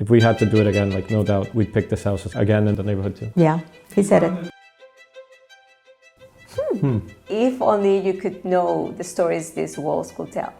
If we had to do it again, like no doubt, we'd pick this house again in the neighborhood too. Yeah, he said it. If only you could know the stories these walls could tell.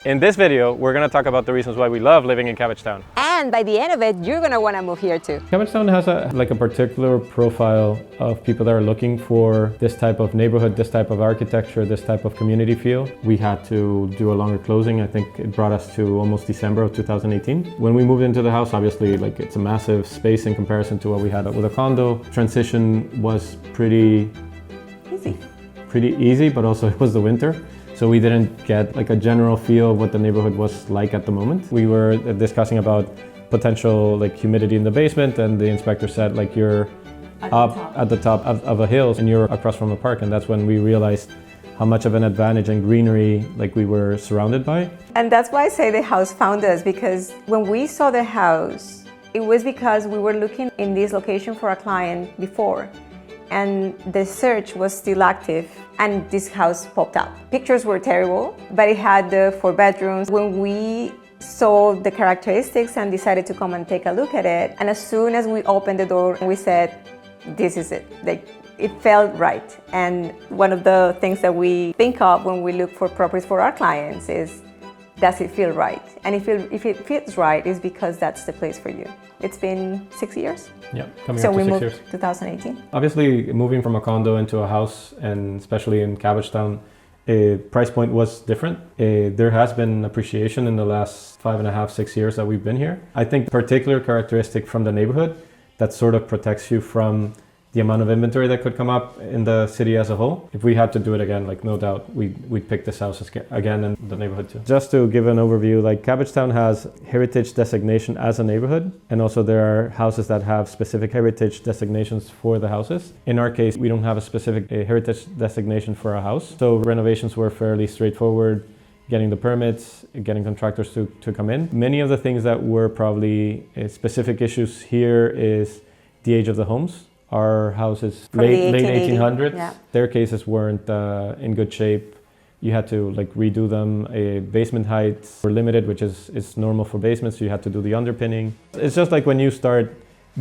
In this video, we're going to talk about the reasons why we love living in Cabbagetown. And by the end of it, you're going to want to move here too. Cabbagetown has a particular profile of people that are looking for this type of neighborhood, this type of architecture, this type of community feel. We had to do a longer closing. I think it brought us to almost December of 2018. When we moved into the house, obviously, it's a massive space in comparison to what we had with a condo. Transition was pretty easy, but also it was the winter. So we didn't get a general feel of what the neighborhood was like at the moment. We were discussing about potential humidity in the basement, and the inspector said you're up at the top of a hill and you're across from a park, and that's when we realized how much of an advantage and greenery we were surrounded by. And that's why I say the house found us, because when we saw the house, it was because we were looking in this location for a client before, and the search was still active, and this house popped up. Pictures were terrible, but it had the 4 bedrooms. When we saw the characteristics and decided to come and take a look at it, and as soon as we opened the door, we said, this is it. It felt right. And one of the things that we think of when we look for properties for our clients is, does it feel right? And if it feels right, it's because that's the place for you. It's been 6 years. Yeah, coming up to 6 years. So we moved 2018. Obviously, moving from a condo into a house, and especially in Cabbagetown, price point was different. There has been appreciation in the last 5.5, 6 years that we've been here. I think the particular characteristic from the neighborhood that sort of protects you from the amount of inventory that could come up in the city as a whole. If we had to do it again, no doubt, we'd pick this house again in the neighborhood too. Just to give an overview, Cabbagetown has heritage designation as a neighborhood, and also there are houses that have specific heritage designations for the houses. In our case, we don't have a specific heritage designation for a house, so renovations were fairly straightforward, getting the permits, getting contractors to come in. Many of the things that were probably specific issues here is the age of the homes. Our house is late 1800s. Yeah. Staircases weren't in good shape. You had to redo them. Basement heights were limited, which is normal for basements, so you had to do the underpinning. It's just when you start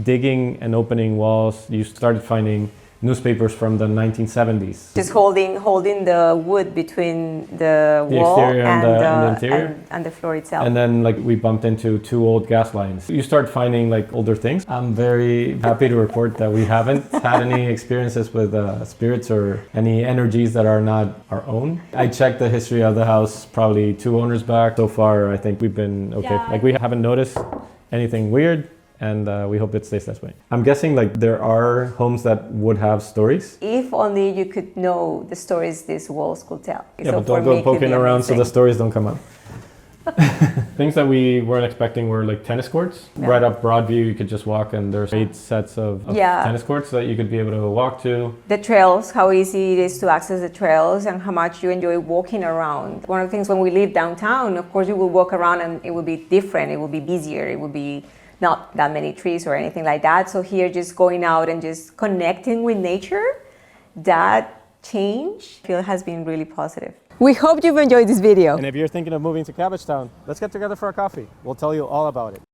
digging and opening walls, you started finding newspapers from the 1970s. Just holding the wood between the wall exterior and the interior. And the floor itself. And then we bumped into 2 old gas lines. You start finding older things. I'm very happy to report that we haven't had any experiences with spirits or any energies that are not our own. I checked the history of the house probably 2 owners back. So far, I think we've been okay. Yeah. We haven't noticed anything weird. And we hope it stays that way. I'm guessing there are homes that would have stories. If only you could know the stories these walls could tell. Yeah, so but don't go poking around so the stories don't come up. Things that we weren't expecting were tennis courts. Yeah. Right up Broadview, you could just walk, and there's 8 sets of tennis courts that you could be able to walk to. The trails, how easy it is to access the trails and how much you enjoy walking around. One of the things when we live downtown, of course you will walk around and it will be different, it will be busier, it will be not that many trees or anything like that. So here, just going out and just connecting with nature, that change I feel has been really positive. We hope you've enjoyed this video. And if you're thinking of moving to Cabbagetown, let's get together for a coffee. We'll tell you all about it.